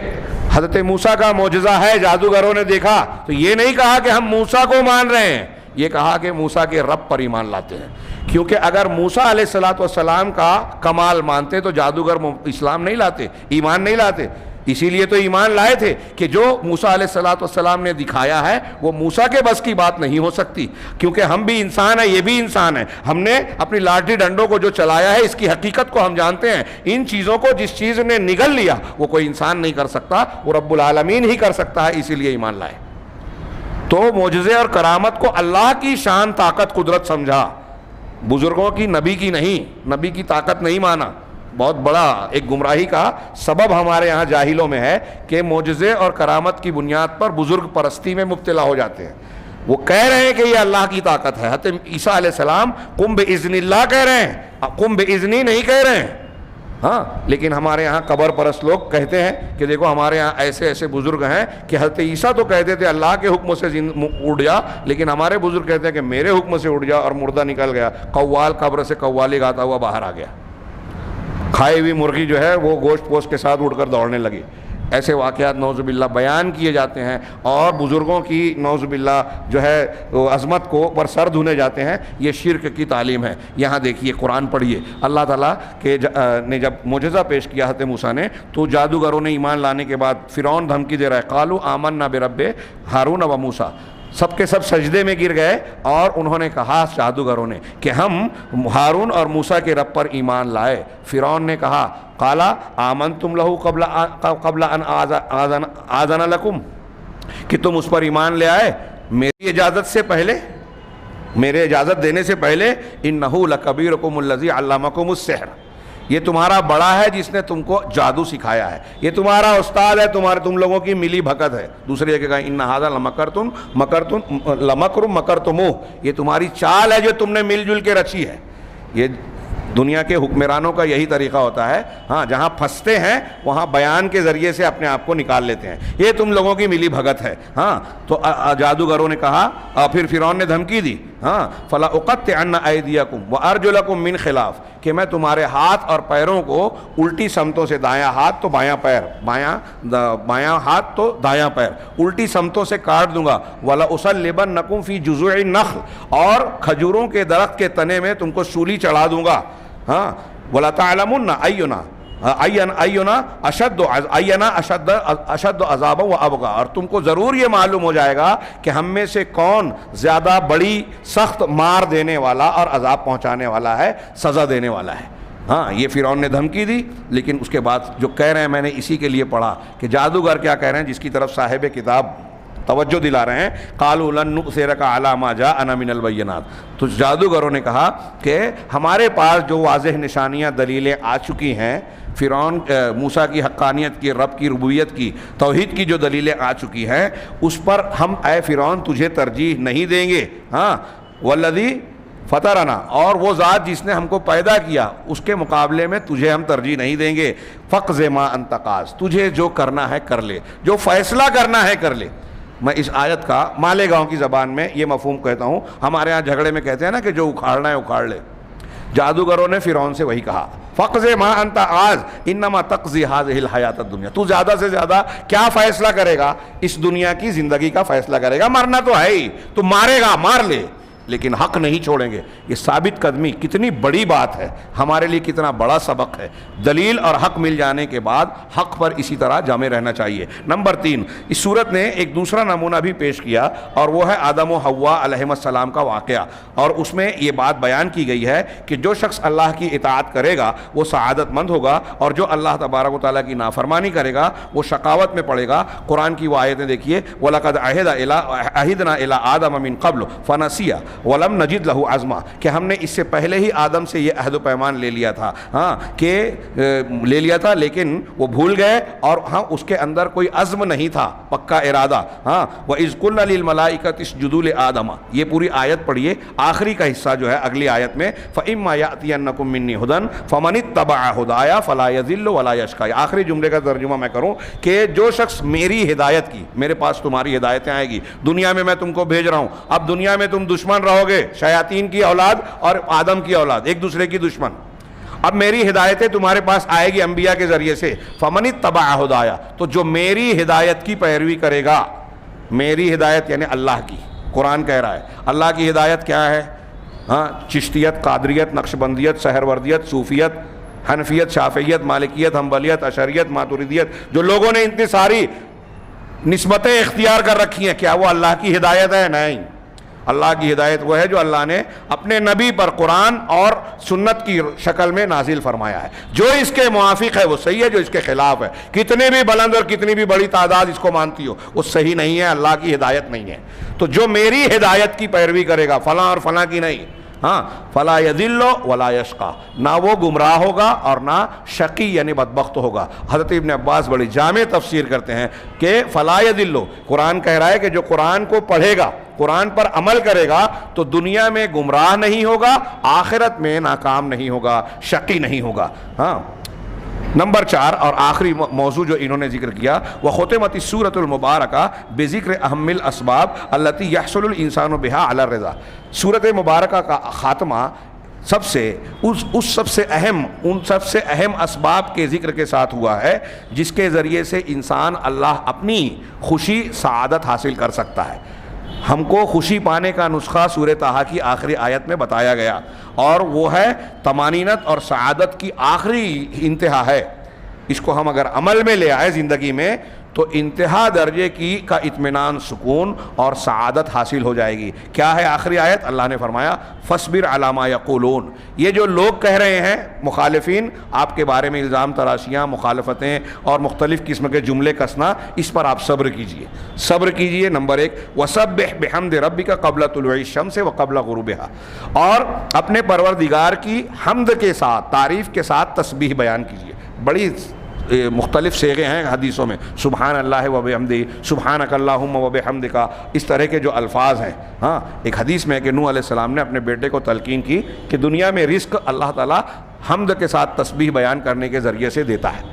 حضرت موسیٰ کا معجزہ ہے، جادوگروں نے دیکھا تو یہ نہیں کہا کہ ہم موسیٰ کو مان رہے ہیں، یہ کہا کہ موسیٰ کے رب پر ایمان لاتے ہیں۔ کیونکہ اگر موسیٰ علیہ السلام کا کمال مانتے تو جادوگر اسلام نہیں لاتے، ایمان نہیں لاتے۔ اسی لیے تو ایمان لائے تھے کہ جو موسیٰ علیہ السلام نے دکھایا ہے وہ موسیٰ کے بس کی بات نہیں ہو سکتی، کیونکہ ہم بھی انسان ہیں، یہ بھی انسان ہے۔ ہم نے اپنی لاٹھی ڈنڈوں کو جو چلایا ہے، اس کی حقیقت کو ہم جانتے ہیں۔ ان چیزوں کو جس چیز نے نگل لیا وہ کوئی انسان نہیں کر سکتا، وہ رب العالمین ہی کر سکتا ہے، اسی لیے ایمان لائے۔ تو معجزے اور کرامت کو اللہ کی شان، طاقت، قدرت سمجھا، بزرگوں کی، نبی کی نہیں، نبی کی طاقت نہیں مانا۔ بہت بڑا ایک گمراہی کا سبب ہمارے یہاں جاہلوں میں ہے کہ معجزے اور کرامت کی بنیاد پر بزرگ پرستی میں مبتلا ہو جاتے ہیں۔ وہ کہہ رہے ہیں کہ یہ اللہ کی طاقت ہے، حضرت عیسیٰ علیہ السلام قم بإذن اللہ کہہ رہے ہیں، قم بإذنی نہیں کہہ رہے ہیں۔ ہاں لیکن ہمارے یہاں قبر پرست لوگ کہتے ہیں کہ دیکھو ہمارے یہاں ایسے ایسے بزرگ ہیں کہ حضرت عیسیٰ تو کہتے تھے اللہ کے حکم سے اٹھ جا، لیکن ہمارے بزرگ کہتے ہیں کہ میرے حکم سے اٹھ جا، اور مردہ نکل گیا، قوال قبر سے قوالی گاتا ہوا باہر آ گیا، کھائی ہوئی مرغی جو ہے وہ گوشت پوشت کے ساتھ اٹھ کر دوڑنے لگی۔ ایسے واقعات نعوذ باللہ بیان کیے جاتے ہیں، اور بزرگوں کی نعوذ باللہ جو ہے عظمت کو پر سر دھونے جاتے ہیں۔ یہ شرک کی تعلیم ہے۔ یہاں دیکھیے قرآن پڑھیے، اللہ تعالیٰ نے جب معجزہ پیش کیا حضرت موسیٰ نے، تو جادوگروں نے ایمان لانے کے بعد فرعون دھمکی دے رہا ہے، قالوا آمنا برب ہارون و موسیٰ، سب کے سب سجدے میں گر گئے، اور انہوں نے کہا جادوگروں نے کہ ہم ہارون اور موسیٰ کے رب پر ایمان لائے۔ فرعون نے کہا قالا آمنتم لہ قبل ان آذن لکم، کہ تم اس پر ایمان لے آئے میری اجازت سے پہلے، میرے اجازت دینے سے پہلے۔ انہ لکبیرکم الذی علمکم السحر، یہ تمہارا بڑا ہے جس نے تم کو جادو سکھایا ہے، یہ تمہارا استاد ہے، تم لوگوں کی ملی بھگت ہے۔ دوسری جگہ کہا ان ھذا لمکر مکرتموہ، یہ تمہاری چال ہے جو تم نے مل جل کے رچی ہے۔ یہ دنیا کے حکمرانوں کا یہی طریقہ ہوتا ہے، ہاں جہاں پھنستے ہیں وہاں بیان کے ذریعے سے اپنے آپ کو نکال لیتے ہیں، یہ تم لوگوں کی ملی بھگت ہے۔ ہاں تو جادوگروں نے کہا، پھر فرعون نے دھمکی دی، ہاں فلا اقطعن ایدیکم وارجلکم من خلاف، کہ میں تمہارے ہاتھ اور پیروں کو الٹی سمتوں سے، دایاں ہاتھ تو بایاں پیر، بایاں ہاتھ تو دایاں پیر، الٹی سمتوں سے کاٹ دوں گا۔ ولا اصلبنکم فی جذوع النخل، اور کھجوروں کے درخت کے تنے میں تم کو سولی چڑھا دوں گا۔ ہاں ولا تعلمن اینا اشد عذابا و ابقا، اور تم کو ضرور یہ معلوم ہو جائے گا کہ ہم میں سے کون زیادہ بڑی سخت مار دینے والا اور عذاب پہنچانے والا ہے، سزا دینے والا ہے۔ ہاں یہ فرعون نے دھمکی دی، لیکن اس کے بعد جو کہہ رہے ہیں، میں نے اسی کے لیے پڑھا کہ جادوگر کیا کہہ رہے ہیں، جس کی طرف صاحب کتاب توجہ دلا رہے ہیں، قالوا لن نؤثرک علی ما جاءنا من البینات، تو جادوگروں نے کہا کہ ہمارے پاس جو واضح نشانیاں، دلیلیں آ چکی ہیں، فرعون موسیٰ کی حقانیت کی، رب کی ربوبیت کی، توحید کی جو دلیلیں آ چکی ہیں، اس پر ہم اے فرعون تجھے ترجیح نہیں دیں گے۔ ہاں والذی فطرنا، اور وہ ذات جس نے ہم کو پیدا کیا، اس کے مقابلے میں تجھے ہم ترجیح نہیں دیں گے۔ فقض ما انت قاض، تجھے جو کرنا ہے کر لے، جو فیصلہ کرنا ہے کر لے۔ میں اس آیت کا مالیگاؤں کی زبان میں یہ مفہوم کہتا ہوں، ہمارے ہاں جھگڑے میں کہتے ہیں نا کہ جو اکھاڑنا ہے اکھاڑ لے، جادوگروں نے فرعون سے وہی کہا، فقض ما انت قاض انما تقضی هذه الحیات الدنیا، تو زیادہ سے زیادہ کیا فیصلہ کرے گا، اس دنیا کی زندگی کا فیصلہ کرے گا، مرنا تو ہے ہی، تو مارے گا مار لے، لیکن حق نہیں چھوڑیں گے. یہ ثابت قدمی کتنی بڑی بات ہے, ہمارے لیے کتنا بڑا سبق ہے. دلیل اور حق مل جانے کے بعد حق پر اسی طرح جامع رہنا چاہیے. نمبر 3, اس صورت نے ایک دوسرا نمونہ بھی پیش کیا, اور وہ ہے آدم و حوا علیہ السلام کا واقعہ, اور اس میں یہ بات بیان کی گئی ہے کہ جو شخص اللہ کی اطاعت کرے گا وہ سعادت مند ہوگا, اور جو اللہ تبارک و تعالیٰ کی نافرمانی کرے گا وہ شقاوت میں پڑے گا. قرآن کی وہ آیتیں دیکھیے, وَلَقَدْ عَهِدْنَا إِلَىٰ آدَمَ مِن قَبْلُ فَنَسِيَ وَلَمْ نَجِدْ لَهُ عَزْمًا, کہ ہم نے اس سے پہلے ہی آدم سے یہ عہد و پیمان لے لیا تھا, لے لیا تھا لیکن وہ بھول گئے, اور اس کے اندر کوئی عزم نہیں تھا, پکا ارادہ. وَإِذْ قُلْنَا لِلْمَلَائِكَةِ اسْجُدُوا لِآدَمَ, یہ پوری آیت پڑھیے, آخری کا حصہ جو ہے اگلی آیت میں فَإِمَّا يَأْتِيَنَّكُم مِّنِّي هُدًى فَمَنِ اتَّبَعَ هُدَايَ فَلَا يَضِلُّ وَلَا يَشْقَىٰ. آخری جملے کا ترجمہ میں کروں کہ جو شخص میری ہدایت کی, میرے پاس تمہاری ہدایتیں آئے گی, دنیا میں تم کو بھیج رہا ہوں, اب دنیا میں تم دشمن رہو گے, شیاطین کی اولاد اور آدم کی اولاد ایک دوسرے کی دشمن. اب میری ہدایتیں تمہارے پاس آئے گی انبیاء کے ذریعے سے, فمن اتبع ہدایا, تو جو میری ہدایت کی پیروی کرے گا, میری ہدایت یعنی اللہ کی, قرآن کہہ رہا ہے اللہ کی ہدایت کیا ہے, چشتیت, قادریت, نقشبندیت, سہروردیت, صوفیت, حنفیت, شافعیت, مالکیت, حنبلیت, اشعریت, ماتریدیت, جو لوگوں نے اتنی ساری نسبتیں اختیار کر رکھی ہیں, کیا وہ اللہ کی ہدایت ہے؟ نہیں. اللہ کی ہدایت وہ ہے جو اللہ نے اپنے نبی پر قرآن اور سنت کی شکل میں نازل فرمایا ہے. جو اس کے موافق ہے وہ صحیح ہے, جو اس کے خلاف ہے, کتنے بھی بلند اور کتنی بھی بڑی تعداد اس کو مانتی ہو, وہ صحیح نہیں ہے, اللہ کی ہدایت نہیں ہے. تو جو میری ہدایت کی پیروی کرے گا, فلاں اور فلاں کی نہیں, فلا یضل ولا یشقی, نہ وہ گمراہ ہوگا اور نہ شقی یعنی بدبخت ہوگا. حضرت ابن عباس بڑی جامع تفسیر کرتے ہیں کہ فلا یضل, قرآن کہہ رہا ہے کہ جو قرآن کو پڑھے گا, قرآن پر عمل کرے گا, تو دنیا میں گمراہ نہیں ہوگا, آخرت میں ناکام نہیں ہوگا, شقی نہیں ہوگا. نمبر 4 اور آخری موضوع جو انہوں نے ذکر کیا, وختمت السورۃ المبارکہ بذکر اہم الاسباب التي يحصل الانسان بها على الرضا. سورۃ مبارکہ کا خاتمہ سب سے اہم اسباب کے ذکر کے ساتھ ہوا ہے, جس کے ذریعے سے انسان اللہ اپنی خوشی, سعادت حاصل کر سکتا ہے. ہم کو خوشی پانے کا نسخہ سورہ طٰہٰ کی آخری آیت میں بتایا گیا, اور وہ ہے طمانینت اور سعادت کی آخری انتہا ہے. اس کو ہم اگر عمل میں لے آئے زندگی میں تو انتہا درجے کا اطمینان, سکون اور سعادت حاصل ہو جائے گی. کیا ہے آخری آیت؟ اللہ نے فرمایا فاصبر علی ما یقولون. یہ جو لوگ کہہ رہے ہیں مخالفین, آپ کے بارے میں الزام تراشیاں, مخالفتیں اور مختلف قسم کے جملے کسنا, اس پر آپ صبر کیجئے, صبر کیجئے. نمبر 1, وسبح بحمد ربک قبل طلوع الشمس وقبل غروبها, اور اپنے پروردگار کی حمد کے ساتھ, تعریف کے ساتھ تسبیح بیان کیجئے. بڑی مختلف صیغے ہیں حدیثوں میں, سبحان اللہ و بحمدہ, سبحانک اللہم و بحمدک, اس طرح کے جو الفاظ ہیں. ایک حدیث میں ہے کہ نوح علیہ السلام نے اپنے بیٹے کو تلقین کی کہ دنیا میں رزق اللہ تعالیٰ حمد کے ساتھ تسبیح بیان کرنے کے ذریعے سے دیتا ہے.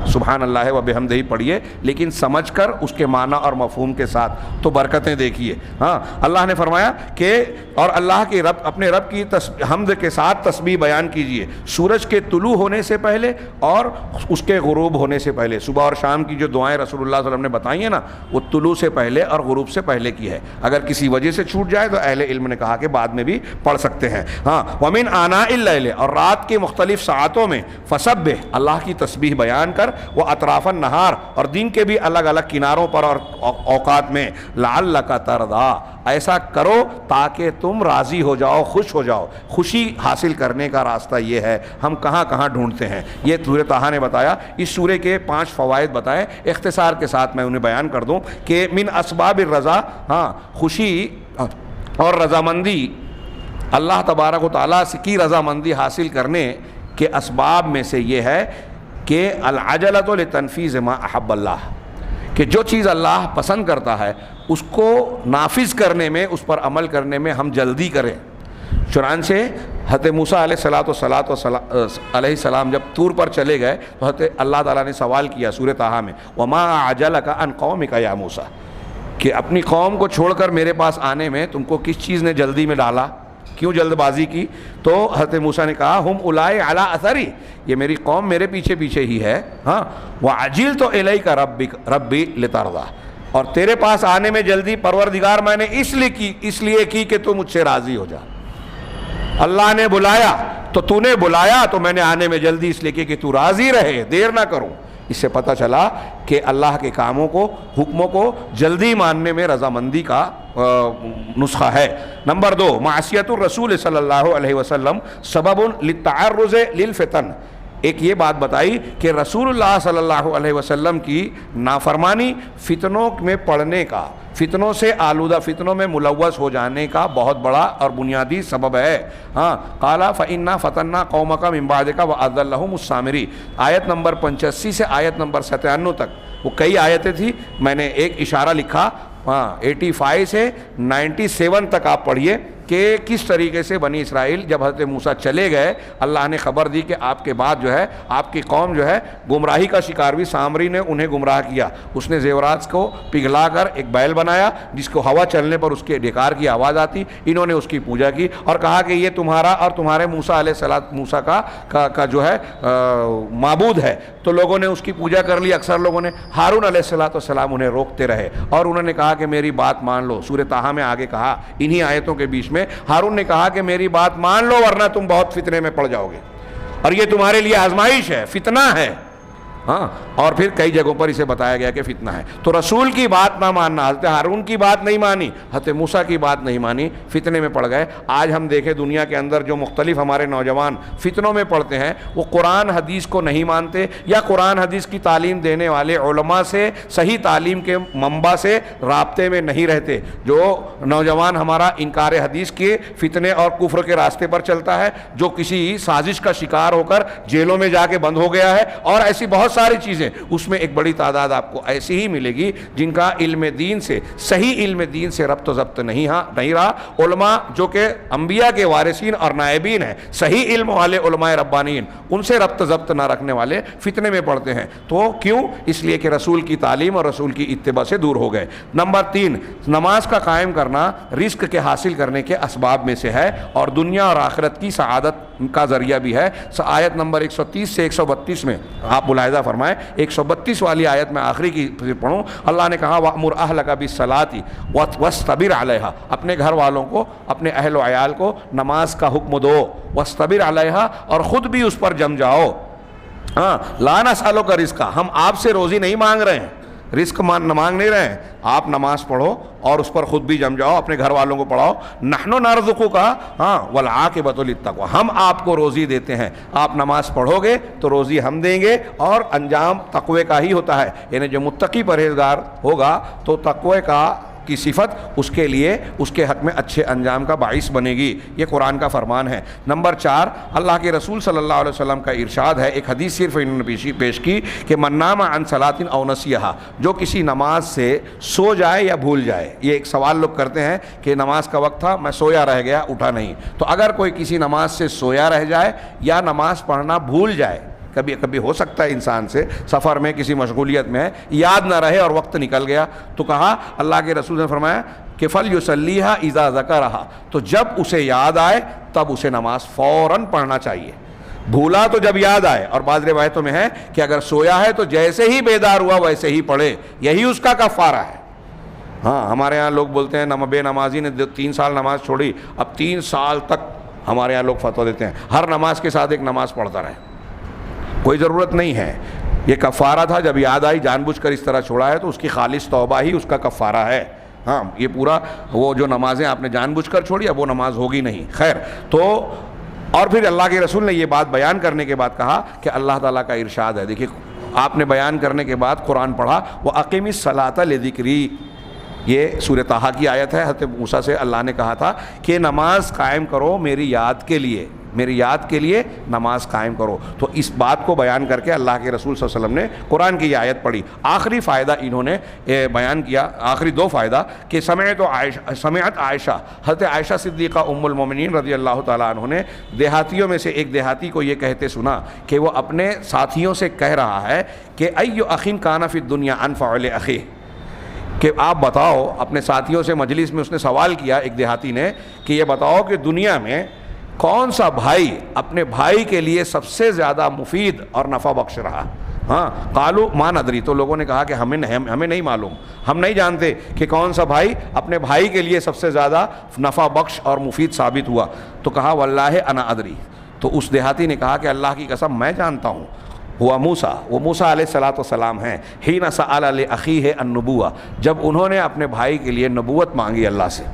سبحان اللہ و بحمدہ ہی پڑھیے, لیکن سمجھ کر اس کے معنی اور مفہوم کے ساتھ, تو برکتیں دیکھیے. اللہ نے فرمایا کہ اور اللہ کے رب, اپنے رب کی حمد کے ساتھ تسبیح بیان کیجئے سورج کے طلوع ہونے سے پہلے اور اس کے غروب ہونے سے پہلے. صبح اور شام کی جو دعائیں رسول اللہ صلی اللہ علیہ وسلم نے بتائی ہیں نا, وہ طلوع سے پہلے اور غروب سے پہلے کی ہے. اگر کسی وجہ سے چھوٹ جائے تو اہل علم نے کہا کہ بعد میں بھی پڑھ سکتے ہیں. ومن آناء اللیل, اور رات کے مختلف ساعتوں میں, فسبح, اللہ کی تسبیح بیان کر, وہ اطراف النہار, اور دن کے بھی الگ الگ کناروں پر اور اوقات میں, لعلک ترضی, ایسا کرو تاکہ تم راضی ہو جاؤ, خوش ہو جاؤ. خوشی حاصل کرنے کا راستہ یہ ہے. ہم کہاں کہاں ڈھونڈتے ہیں, یہ سورہ طٰہٰ نے بتایا. اس سورے کے 5 فوائد بتائے, اختصار کے ساتھ میں انہیں بیان کر دوں کہ من اسباب الرضا, خوشی اور رضامندی, اللہ تبارک و تعالیٰ کی رضامندی حاصل کرنے کے اسباب میں سے یہ ہے کہ العجلۃ لتنفیذ ما احب اللہ, کہ جو چیز اللہ پسند کرتا ہے اس کو نافذ کرنے میں, اس پر عمل کرنے میں ہم جلدی کریں. چنانچہ حضرت موسیٰ علیہ السلام جب طور پر چلے گئے تو حضرت اللہ تعالیٰ نے سوال کیا سورہ طٰہٰ میں, وما اعجلک عن قومک یا موسیٰ, کہ اپنی قوم کو چھوڑ کر میرے پاس آنے میں تم کو کس چیز نے جلدی میں ڈالا, کیوں جلد بازی کی؟ تو حضرت موسیٰ نے کہا ہم اولئک علی اثری, یہ میری قوم میرے پیچھے پیچھے ہی ہے. وعجلت الیک ربی لترضی, اور تیرے پاس آنے میں جلدی پروردگار میں نے اس لیے کی کہ تو مجھ سے راضی ہو جا. اللہ نے بلایا تو تو نے بلایا تو میں نے آنے میں جلدی اس لیے کی کہ تو راضی رہے, دیر نہ کروں. اس سے پتہ چلا کہ اللہ کے کاموں کو, حکموں کو جلدی ماننے میں رضامندی کا نسخہ ہے. نمبر 2, معصیت الرسول صلی اللہ علیہ وسلم سبب للتعرض للفتن. ایک یہ بات بتائی کہ رسول اللہ صلی اللہ علیہ وسلم کی نافرمانی فتنوں میں پڑنے کا, فتنوں سے آلودہ, فتنوں میں ملوث ہو جانے کا بہت بڑا اور بنیادی سبب ہے. ہاں, قال فإنا فتنا قومک من بعدک وأضلهم السامری. آیت نمبر 85 سے آیت نمبر 97 تک, وہ کئی آیتیں تھیں, میں نے ایک اشارہ لکھا. ہاں, 85 سے 97 تک آپ پڑھیے کہ کس طریقے سے بنی اسرائیل جب حضرت موسیٰ چلے گئے, اللہ نے خبر دی کہ آپ کے بعد جو ہے آپ کی قوم جو ہے گمراہی کا شکار ہوئی. سامری نے انہیں گمراہ کیا, اس نے زیورات کو پگھلا کر ایک بیل بنایا جس کو ہوا چلنے پر اس کے ڈھکار کی آواز آتی. انہوں نے اس کی پوجا کی اور کہا کہ یہ تمہارا اور تمہارے موسیٰ کا جو ہے معبود ہے. تو لوگوں نے اس کی پوجا کر لی, اکثر لوگوں نے. ہارون علیہ السلام انہیں روکتے رہے اور انہوں نے کہا کہ میری بات مان لو. سورہ طٰہٰ میں آگے کہا, انہی آیتوں کے بیچ میں ہارون نے کہا کہ میری بات مان لو ورنہ تم بہت فتنے میں پڑ جاؤ گے, اور یہ تمہارے لیے آزمائش ہے, فتنہ ہے. ہاں, اور پھر کئی جگہوں پر اسے بتایا گیا کہ فتنہ ہے. تو رسول کی بات نہ ماننا, حضرت ہارون کی بات نہیں مانی, حضرت موسیٰ کی بات نہیں مانی, فتنے میں پڑ گئے. آج ہم دیکھیں دنیا کے اندر جو مختلف ہمارے نوجوان فتنوں میں پڑتے ہیں, وہ قرآن حدیث کو نہیں مانتے یا قرآن حدیث کی تعلیم دینے والے علماء سے, صحیح تعلیم کے منبع سے رابطے میں نہیں رہتے. جو نوجوان ہمارا انکار حدیث کے فتنے اور کفر کے راستے پر چلتا ہے, جو کسی سازش کا شکار ہو کر جیلوں میں جا کے بند ہو گیا ہے, اور ایسی بہت ساری چیزیں, اس میں ایک بڑی تعداد آپ کو ایسی ہی ملے گی جن کا علم دین سے, صحیح علم دین سے ربط و ضبط نہیں رہا. علماء جو کہ انبیاء کے وارثین اور نائبین ہیں, صحیح علم والے علماء ربانیین, ان سے ربط ضبط نہ رکھنے والے فتنے میں پڑتے ہیں. تو کیوں؟ اس لیے کہ رسول کی تعلیم اور رسول کی اتباع سے دور ہو گئے. نمبر 3, نماز کا قائم کرنا رزق کے حاصل کرنے کے اسباب میں سے ہے اور دنیا اور آخرت کی سعادت کا ذریعہ بھی ہے. آیت نمبر 130 سے 132 میں آپ ملاحظہ فرمائیں, 132 والی آیت میں آخری کی پڑھوں. اللہ نے کہا وَأْمُرْ أَهْلَكَ بِالصَّلَاةِ وَاسْتَبِرْ عَلَيْهَا, اپنے گھر والوں کو, اپنے اہل و عیال کو نماز کا حکم دو. وَاسْتَبِرْ عَلَيْهَا, اور خود بھی اس پر جم جاؤ. ہاں, لَا نَسْأَلُكَ رِزْقًا, ہم آپ سے روزی نہیں مانگ رہے ہیں, رزق مانگ نہیں رہے ہیں. آپ نماز پڑھو اور اس پر خود بھی جم جاؤ, اپنے گھر والوں کو پڑھاؤ. نحن نرزقک, ہاں, والعاقبۃ للتقویٰ, ہم آپ کو روزی دیتے ہیں. آپ نماز پڑھو گے تو روزی ہم دیں گے, اور انجام تقوی کا ہی ہوتا ہے. یعنی جو متقی پرہیزگار ہوگا تو تقوی کی صفت اس کے لیے, اس کے حق میں اچھے انجام کا باعث بنے گی. یہ قرآن کا فرمان ہے. نمبر 4, اللہ کے رسول صلی اللہ علیہ وسلم کا ارشاد ہے, ایک حدیث صرف انہوں نے پیش کی کہ من نام عن صلاۃ او نسیہا, جو کسی نماز سے سو جائے یا بھول جائے. یہ ایک سوال لوگ کرتے ہیں کہ نماز کا وقت تھا, میں سویا رہ گیا, اٹھا نہیں. تو اگر کوئی کسی نماز سے سویا رہ جائے یا نماز پڑھنا بھول جائے, کبھی ہو سکتا ہے انسان سے سفر میں کسی مشغولیت میں ہے, یاد نہ رہے اور وقت نکل گیا, تو کہا اللہ کے رسول نے فرمایا کہ فَلْيُصَلِّيهَا إِذَا ذَكَرَهَا, تو جب اسے یاد آئے تب اسے نماز فوراً پڑھنا چاہیے. بھولا تو جب یاد آئے, اور بعض روایتوں میں ہے کہ اگر سویا ہے تو جیسے ہی بیدار ہوا ویسے ہی پڑھے, یہی اس کا کفارہ ہے. ہاں, ہمارے ہاں لوگ بولتے ہیں بے نمازی نے 3 سال نماز چھوڑی, اب 3 سال تک ہمارے ہاں لوگ فتویٰ دیتے ہیں ہر نماز کے ساتھ ایک نماز پڑھتا رہے. کوئی ضرورت نہیں ہے. یہ کفارہ تھا, جب یاد آئی جان بوجھ کر اس طرح چھوڑا ہے تو اس کی خالص توبہ ہی اس کا کفارہ ہے. ہاں, یہ پورا وہ جو نمازیں آپ نے جان بوجھ کر چھوڑی اب وہ نماز ہوگی نہیں. خیر, تو اور پھر اللہ کے رسول نے یہ بات بیان کرنے کے بعد کہا کہ اللہ تعالیٰ کا ارشاد ہے. دیکھیے, آپ نے بیان کرنے کے بعد قرآن پڑھا, وَأَقِمِ الصَّلَاةَ لِذِكْرِي, یہ سورہ طٰہٰ کی آیت ہے. حضرت موسیٰ سے اللہ نے کہا تھا کہ نماز قائم کرو میری یاد کے لیے, میری یاد کے لیے نماز قائم کرو. تو اس بات کو بیان کر کے اللہ کے رسول صلی اللہ علیہ وسلم نے قرآن کی یہ آیت پڑھی. آخری فائدہ انہوں نے بیان کیا, آخری 2 فائدہ, کہ سمعت عائشہ, حضرت عائشہ صدیقہ ام المومنین رضی اللہ تعالیٰ عنہ نے دیہاتیوں میں سے ایک دیہاتی کو یہ کہتے سنا کہ وہ اپنے ساتھیوں سے کہہ رہا ہے کہ ایُّ اخٍ کان فی الدنیا انفع لأخیہ, کہ آپ بتاؤ, اپنے ساتھیوں سے مجلس میں اس نے سوال کیا ایک دیہاتی نے کہ یہ بتاؤ کہ دنیا میں کون سا بھائی اپنے بھائی کے لیے سب سے زیادہ مفید اور نفع بخش رہا. ہاں قالوا ما ندری، تو لوگوں نے کہا کہ ہمیں نہیں معلوم، ہم نہیں جانتے کہ کون سا بھائی اپنے بھائی کے لیے سب سے زیادہ نفع بخش اور مفید ثابت ہوا. تو کہا واللہ انا ادری، تو اس دیہاتی نے کہا کہ اللہ کی قسم میں جانتا ہوں. ہوا موسیٰ، وہ موسیٰ علیہ الصلاۃ والسلام ہیں. حین سأل لأخیہ النبوہ، جب انہوں نے اپنے بھائی کے لیے نبوت مانگی، اللہ سے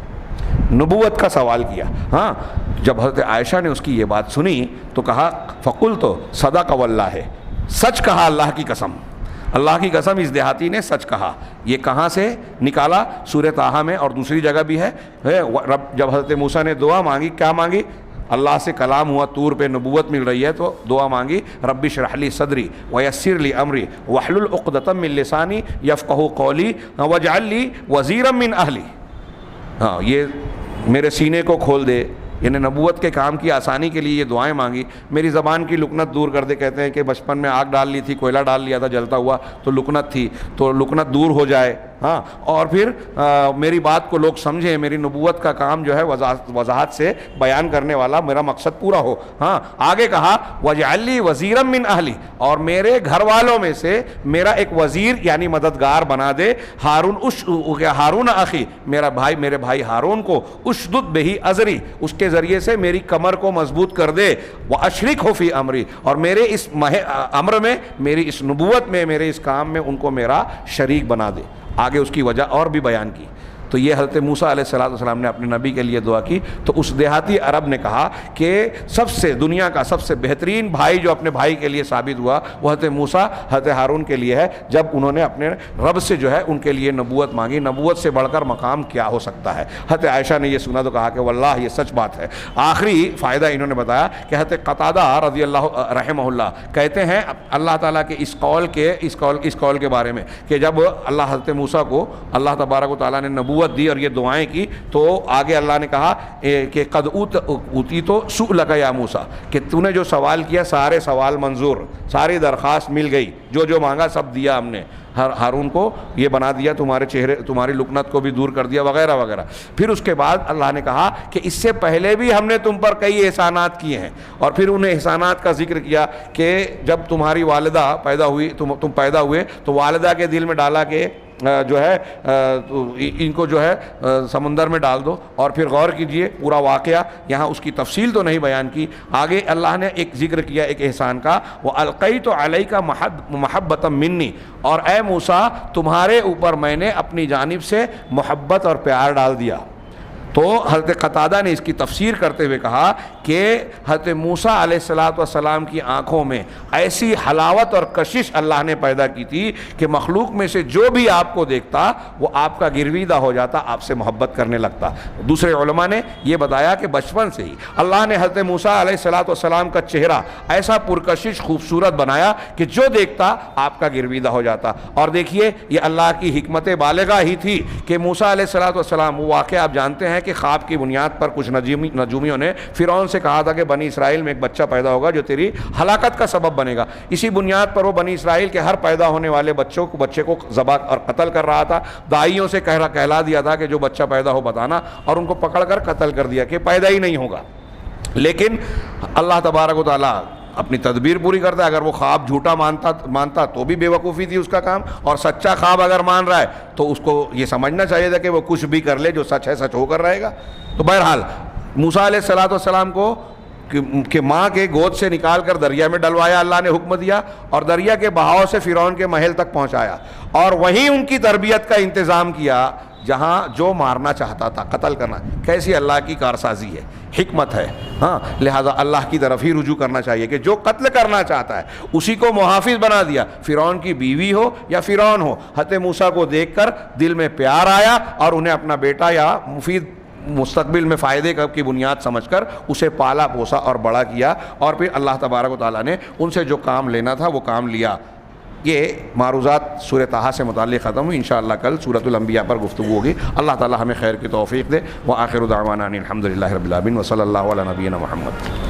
نبوت کا سوال کیا. ہاں جب حضرت عائشہ نے اس کی یہ بات سنی تو کہا فقلت صدق واللہ، سچ کہا اللہ کی قسم، اللہ کی قسم اس دیہاتی نے سچ کہا. یہ کہاں سے نکالا؟ سورہ طٰہٰ میں اور دوسری جگہ بھی ہے. جب حضرت موسیٰ نے دعا مانگی، کیا مانگی؟ اللہ سے کلام ہوا، طور پہ نبوت مل رہی ہے تو دعا مانگی رب اشرح لی صدری ویسر لی امری واحلل عقدۃ من لسانی یفقہوا قولی واجعل لی وزیرا من اہلی. ہاں یہ میرے سینے کو کھول دے، یعنی نبوت کے کام کی آسانی کے لیے یہ دعائیں مانگی. میری زبان کی لکنت دور کر دے. کہتے ہیں کہ بچپن میں آگ ڈال لی تھی، کوئلہ ڈال لیا تھا جلتا ہوا تو لکنت تھی، تو لکنت دور ہو جائے. ہاں اور پھر میری بات کو لوگ سمجھیں، میری نبوت کا کام جو ہے وضاحت سے بیان کرنے والا میرا مقصد پورا ہو. ہاں آگے کہا وَاجْعَلْ لِي وَزِيرًا مِّنْ أَهْلِي، اور میرے گھر والوں میں سے میرا ایک وزیر یعنی مددگار بنا دے. ہارون اخی، میرے بھائی ہارون کو اشدد بہی ازری، اس کے ذریعے سے میری کمر کو مضبوط کر دے. وَأَشْرِكْهُ فِي أَمْرِي، اور میرے اس امر میں، میری اس نبوت میں، میرے اس کام میں ان کو میرا شریک بنا دے. آگے اس کی وجہ اور بھی بیان کی. تو یہ حضرت موسیٰ علیہ السلام نے اپنے نبی کے لیے دعا کی. تو اس دیہاتی عرب نے کہا کہ سب سے دنیا کا سب سے بہترین بھائی جو اپنے بھائی کے لیے ثابت ہوا وہ حضرت موسیٰ حضرت ہارون کے لیے ہے، جب انہوں نے اپنے رب سے جو ہے ان کے لیے نبوت مانگی. نبوت سے بڑھ کر مقام کیا ہو سکتا ہے؟ حضرت عائشہ نے یہ سنا تو کہا کہ واللہ یہ سچ بات ہے. آخری فائدہ انہوں نے بتایا کہ حضرت قتادہ رضی اللہ رحمہ اللہ کہتے ہیں اللہ تعالیٰ کے اس قول کے بارے میں کہ جب اللہ حضرت موسیٰ کو اللہ تبارک و تعالیٰ نے نبوت دی اور یہ دعائیں کی تو آگے اللہ نے کہا کہ قد اوتی تو سؤلک یا موسیٰ، کہ تو نے جو سوال کیا سارے سوال منظور، ساری درخواست مل گئی، جو مانگا سب دیا ہم نے. ہارون کو یہ بنا دیا، تمہاری لکنت کو بھی دور کر دیا وغیرہ وغیرہ. پھر اس کے بعد اللہ نے کہا کہ اس سے پہلے بھی ہم نے تم پر کئی احسانات کیے ہیں، اور پھر انہیں احسانات کا ذکر کیا کہ جب تمہاری والدہ پیدا ہوئی، تم پیدا ہوئے تو والدہ کے دل میں ڈالا کہ جو ہے ان کو جو ہے سمندر میں ڈال دو. اور پھر غور کیجئے پورا واقعہ، یہاں اس کی تفصیل تو نہیں بیان کی. آگے اللہ نے ایک ذکر کیا ایک احسان کا، وَأَلْقَيْتُ عَلَيْكَ مَحَبَّةً مِّنِّي، اور اے موسیٰ تمہارے اوپر میں نے اپنی جانب سے محبت اور پیار ڈال دیا. تو حضرت قتادہ نے اس کی تفسیر کرتے ہوئے کہا کہ حضرت موسیٰ علیہ السلام کی آنکھوں میں ایسی حلاوت اور کشش اللہ نے پیدا کی تھی کہ مخلوق میں سے جو بھی آپ کو دیکھتا وہ آپ کا گرویدہ ہو جاتا، آپ سے محبت کرنے لگتا. دوسرے علماء نے یہ بتایا کہ بچپن سے ہی اللہ نے حضرت موسیٰ علیہ السلام کا چہرہ ایسا پرکشش خوبصورت بنایا کہ جو دیکھتا آپ کا گرویدہ ہو جاتا. اور دیکھیے یہ اللہ کی حکمت بالغہ ہی تھی کہ موسیٰ علیہ السلام، وہ واقعہ آپ جانتے ہیں کہ خواب کی بنیاد پر کچھ نجومیوں نے فرعون سے کہا تھا کہ بنی اسرائیل میں ایک بچہ پیدا ہوگا جو تیری ہلاکت کا سبب بنے گا. اسی بنیاد پر وہ بنی اسرائیل کے ہر پیدا ہونے والے بچے کو ذبح اور قتل کر رہا تھا. دائیوں سے کہلا دیا تھا کہ جو بچہ پیدا ہو بتانا، اور ان کو پکڑ کر قتل کر دیا کہ پیدا ہی نہیں ہوگا. لیکن اللہ تبارک و تعالیٰ اپنی تدبیر پوری کرتا ہے. اگر وہ خواب جھوٹا مانتا تو بھی بے وقوفی تھی اس کا کام، اور سچا خواب اگر مان رہا ہے تو اس کو یہ سمجھنا چاہیے تھا کہ وہ کچھ بھی کر لے، جو سچ ہے سچ ہو کر رہے گا. تو بہرحال موسیٰ علیہ السلام کو کہ ماں کے گود سے نکال کر دریا میں ڈلوایا، اللہ نے حکم دیا، اور دریا کے بہاؤ سے فرعون کے محل تک پہنچایا، اور وہیں ان کی تربیت کا انتظام کیا جہاں جو مارنا چاہتا تھا، قتل کرنا. کیسی اللہ کی کارسازی ہے، حکمت ہے. ہاں لہٰذا اللہ کی طرف ہی رجوع کرنا چاہیے کہ جو قتل کرنا چاہتا ہے اسی کو محافظ بنا دیا. فرعون کی بیوی ہو یا فرعون ہو، حضرت موسیٰ کو دیکھ کر دل میں پیار آیا اور انہیں اپنا بیٹا یا مفید مستقبل میں فائدے کی بنیاد سمجھ کر اسے پالا پوسا اور بڑا کیا. اور پھر اللہ تبارک و تعالیٰ نے ان سے جو کام لینا تھا وہ کام لیا. یہ معروضات سورہ طٰہٰ سے متعلق ختم ہوئی. انشاءاللہ کل سورۃ الانبیاء پر گفتگو ہوگی. اللہ تعالیٰ ہمیں خیر کی توفیق دے. وآخر دعوانا ان الحمد للہ رب العالمین وصلی اللہ علی نبینا محمد.